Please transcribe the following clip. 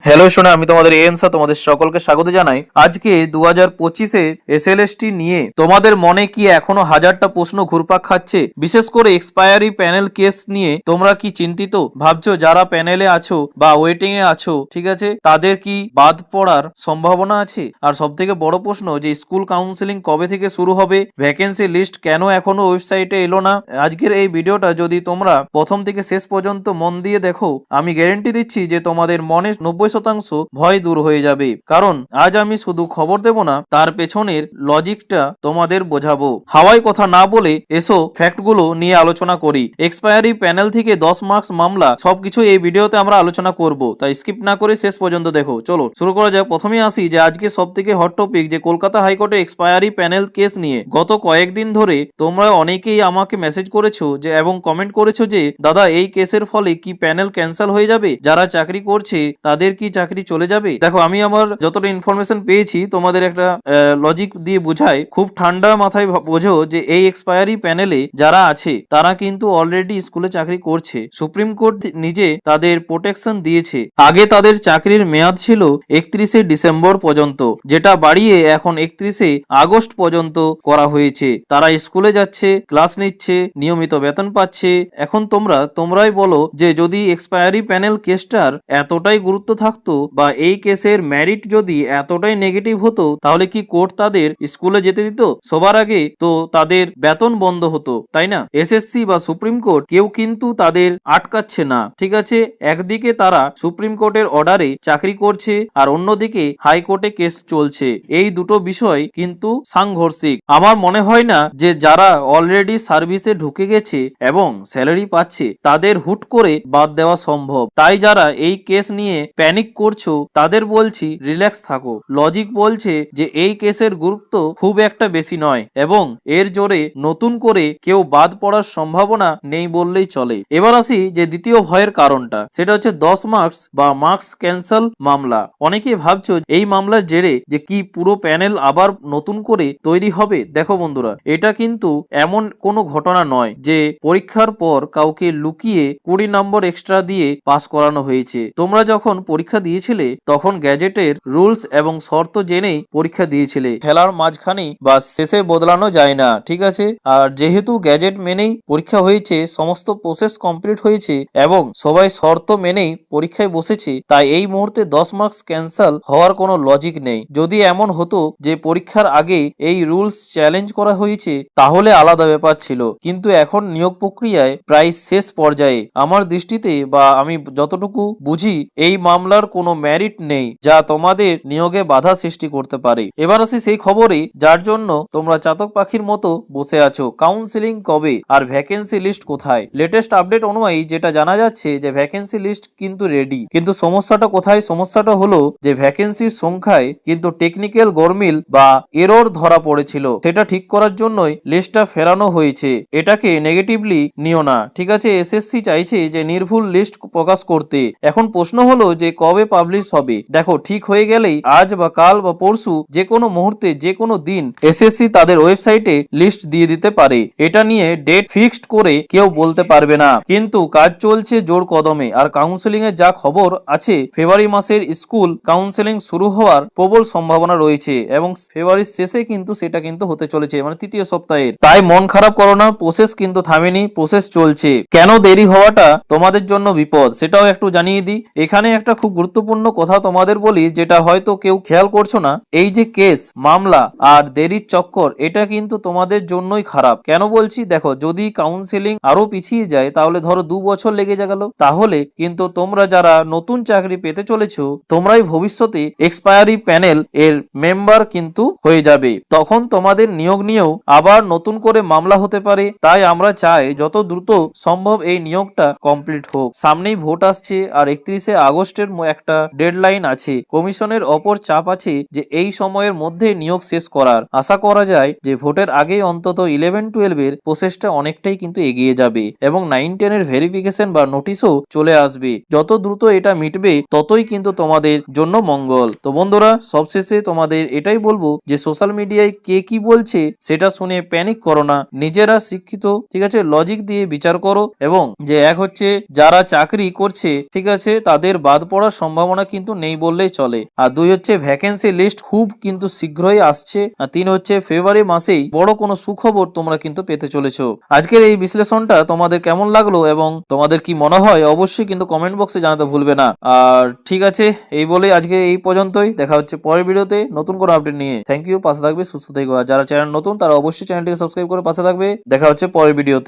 Hello শোনা, আমি তোমাদের এএমসা তোমাদের সকলকে স্বাগত জানাই। আজকে 2025-এ এসএলএসটি নিয়ে তোমাদের মনে কি এখনো হাজারটা প্রশ্ন ঘুরপাক খাচ্ছে? বিশেষ করে এক্সপায়ারি প্যানেল কেস নিয়ে তোমরা কি চিন্তিত? ভাবছো যারা প্যানেলে আছো বা ওয়েটিং এ আছো, ঠিক আছে, তাদের কি বাদ পড়ার সম্ভাবনা আছে? আর সব থেকে বড় প্রশ্ন যে স্কুল কাউন্সিলিং কবে থেকে শুরু হবে, ভ্যাকেন্সি লিস্ট কেন এখনো ওয়েবসাইটে এলো না? আজকের এই ভিডিওটা যদি তোমরা প্রথম থেকে শেষ পর্যন্ত মন দিয়ে দেখো, আমি গ্যারেন্টি দিচ্ছি যে তোমাদের মনে 90% ভয় দূর হয়ে যাবে। কারণ আজ আমি শুধু খবর দেব না, তার পেছনের লজিকটা তোমাদের বোঝাবো। হাওয়াই কথা না বলে এসো ফ্যাক্টগুলো নিয়ে আলোচনা করি। এক্সপায়ারি প্যানেল থেকে 10 মার্কস মামলা, সবকিছু এই ভিডিওতে আমরা আলোচনা করব, তাই স্কিপ না করে শেষ পর্যন্ত দেখো। চলো শুরু করা যাক। প্রথমেই আসি যে আজকে সব থেকে হট টপিক যে কলকাতা হাইকোর্টে এক্সপায়ারি প্যানেল কেস নিয়ে। গত কয়েকদিন ধরে তোমরা অনেকেই আমাকে মেসেজ করেছো যে এবং কমেন্ট করেছো যে দাদা এই কেসের ফলে কি প্যানেল ক্যান্সেল হয়ে যাবে? যারা চাকরি করছে তাদের কি চাকরি চলে যাবে? দেখো, আমি আমার যতটা ইনফরমেশন পেয়েছি তোমাদের একটা লজিক দিয়ে বুঝাই। খুব ঠান্ডা মাথায় বোঝো যে এই এক্সপায়ারি প্যানেলে যারা আছে তারা কিন্তু অলরেডি স্কুলে চাকরি করছে। সুপ্রিম কোর্ট নিজে তাদের প্রোটেকশন দিয়েছে। আগে তাদের চাকরির মেয়াদ ছিল 31শে ডিসেম্বর পর্যন্ত, যেটা বাড়িয়ে এখন 31শে আগস্ট পর্যন্ত করা হয়েছে। তারা স্কুলে যাচ্ছে, ক্লাস নিচ্ছে, নিয়মিত বেতন পাচ্ছে। এখন তোমরাই বলো যে যদি এক্সপায়ারি প্যানেল কেসটার এতটাই গুরুত্ব থাকতো বা এই কেসের মেরিট যদি এতটাই নেগেটিভ হতো, তাহলে কি কোর্ট তাদের স্কুলে যেতে দিত? সবার আগে তো তাদের বেতন বন্ধ হতো, তাই না? এসএসসি বা সুপ্রিম কোর্ট কেউ কিন্তু তাদের আটকাচ্ছে না, ঠিক আছে? একদিকে তারা সুপ্রিম কোর্টের অর্ডারে চাকরি করছে আর অন্যদিকে হাইকোর্টে কেস চলছে। এই দুটো বিষয় কিন্তু সাংঘর্ষিক। আমার মনে হয় না যে যারা অলরেডি সার্ভিসে ঢুকে গেছে এবং স্যালারি পাচ্ছে তাদের হুট করে বাদ দেওয়া সম্ভব। তাই যারা এই কেস নিয়ে প্যানিক করছো তাদের বলছি রিল্যাক্স থাকো। লজিক বলছে যে এই কেসের গুরুত্ব খুব একটা বেশি নয় এবং এর জোরে নতুন করে কেউ বাদ পড়ার সম্ভাবনা নেই বললেই চলে। এবার আসি যে দ্বিতীয় ভয়ের কারণটা, সেটা হচ্ছে 10 মার্কস বা মার্কস ক্যান্সেল মামলা। অনেকেই ভাবছো এই মামলার জেরে যে কি পুরো প্যানেল আবার নতুন করে তৈরি হবে। দেখো বন্ধুরা, এটা কিন্তু এমন কোনো ঘটনা নয় যে পরীক্ষার পর কাউকে লুকিয়ে 20 নম্বর এক্সট্রা দিয়ে পাস করানো হয়েছে। তোমরা যখন পরীক্ষা দিয়েছিলে তখন গ্যাজেটের রুলস এবং শর্ত জেনেই পরীক্ষা দিয়েছিলে। খেলার মাঝখানেই বা শেষে বদলানো যায় না, ঠিক আছে? আর যেহেতু গ্যাজেট মেনেই পরীক্ষা হয়েছে, সমস্ত প্রসেস কমপ্লিট হয়েছে এবং সবাই শর্ত মেনেই পরীক্ষায় বসেছে, তাই এই মুহূর্তে 10 মার্কস ক্যান্সেল হওয়ার কোনো লজিক নেই। যদি এমন হতো যে পরীক্ষার আগে এই রুলস চ্যালেঞ্জ করা হয়েছে তাহলে আলাদা ব্যাপার ছিল, কিন্তু এখন নিয়োগ প্রক্রিয়ায় প্রায় শেষ পর্যায়ে। আমার দৃষ্টিতে বা আমি যতটুকু বুঝি এই মামলার কোনো মেরিট নেই যা তোমাদের নিয়োগে বাধা সৃষ্টি করতে পারে। এবার আসি সেই খবরে যার জন্য তোমরা চাতক পাখির মতো বসে আছো। কাউন্সিলিং কবে আর ভ্যাকেন্সি লিস্ট কোথায়? লেটেস্ট আপডেট অনুযায়ী যেটা জানা যাচ্ছে যে ভ্যাকেন্সি লিস্ট কিন্তু রেডি, কিন্তু সমস্যাটা কোথায়? সমস্যাটা হলো যে ভ্যাকেন্সির সংখ্যায় কিন্তু টেকনিক্যাল গরমিল বা এরর ধরা পড়েছিল। সেটা ঠিক করার জন্যই লিস্টটা ফেরানো হয়েছে। এটাকে নেগেটিভলি নিও না, ঠিক আছে? এসএসসি চাইছে যে নির্ভুল লিস্ট প্রকাশ করতে। এখন প্রশ্ন হলো যে কবে পাবলিশ হবে। দেখো, ঠিক হয়ে গেলেই আজ বা কাল বা পরশু যে কোনো মুহূর্তে যে কোনো দিন এসএসসি তাদের ওয়েবসাইটে লিস্ট দিয়ে দিতে পারে। এটা নিয়ে ডেট ফিক্সড করে কেউ বলতে পারবে না, কিন্তু কাজ চলছে জোর কদমে। আর কাউন্সিলিং এর যা খবর আছে, ফেব্রুয়ারি মাসের স্কুল কাউন্সিলিং শুরু হওয়ার প্রবল সম্ভাবনা রয়েছে এবং ফেব্রুয়ারির শেষে কিন্তু সেটা কিন্তু হতে চলেছে, মানে তৃতীয় সপ্তাহের। তাই মন খারাপ করো না, প্রসেস কিন্তু থামেনি, প্রসেস চলছে। কেন দেরি হওয়াটা তোমাদের জন্য বিপদ সেটাও একটু জানিয়ে দিই। এখানে একটা খুব গুরুত্বপূর্ণ কথা তোমাদের বলি, যেটা হয়তো কেউ খেয়াল করছো না। এই যে কেস, মামলা আর দেরির চক্কর, এটা কিন্তু তোমাদের জন্যই খারাপ। কেন বলছি? দেখো, যদি কাউন্সিলিং আরো পিছিয়ে যায়, তাহলে ধরো 2 বছর লেগে গেল, তাহলে কিন্তু তোমরা যারা নতুন চাকরি পেতে চলেছো তোমরাই ভবিষ্যতে এক্সপায়ারি প্যানেল এর মেম্বার কিন্তু হয়ে যাবে। তখন তোমাদের নিয়োগ নিয়েও আবার নতুন করে মামলা হতে পারে। তাই আমরা চাই যত দ্রুত সম্ভব এই নিয়োগটা কমপ্লিট হোক। সামনেই ভোট আসছে আর 31শে আগস্টের একটা ডেডলাইন আছে। কমিশনের অপর চাপ আছে যে এই সময়ের মধ্যে নিয়োগ শেষ করার। আশা করা যায় যে ভোটের আগেই অন্তত 11-12 এর প্রসেসটা অনেকটাই কিন্তু এগিয়ে যাবে এবং 9-10 এর ভেরিফিকেশন বা নোটিশও চলে আসবে। যত দ্রুত এটা মিটবে ততই কিন্তু তোমাদের জন্য মঙ্গল। তো বন্ধুরা, সবশেষে তোমাদের এটাই বলবো যে সোশ্যাল মিডিয়ায় কে কি বলছে সেটা শুনে প্যানিক করো না। নিজেরা শিক্ষিত, ঠিক আছে, লজিক দিয়ে বিচার করো এবং যে এক হচ্ছে যারা চাকরি করছে, ঠিক আছে, তাদের বাদ পড়ার সম্ভাবনা কিন্তু নেই বললেই চলে। আর 2 হচ্ছে ভ্যাকেন্সি লিস্ট খুব কিন্তু শীঘ্রই আসছে। আর 3 হচ্ছে ফেব্রুয়ারি মাসেই বড় কোনো সুখবর তোমরা কিন্তু পেতে চলেছো। আজকের এই বিশ্লেষণটা তোমাদের কেমন লাগলো এবং তোমাদের কি মনে হয় অবশ্যই কিন্তু কমেন্ট বক্সে জানাতে ভুলবে না। আর ঠিক আছে, এই বলে আজকে এই পর্যন্তই। দেখা হচ্ছে পরের ভিডিওতে নতুন কোনো আপডেট নিয়ে। থ্যাংক ইউ, পাশে থাকবে, সুস্থ থেকো। আর যারা চ্যানেল নতুন তারা অবশ্যই চ্যানেলটিকে সাবস্ক্রাইব করে পাশে থাকবে। দেখা হচ্ছে পরের ভিডিওতে।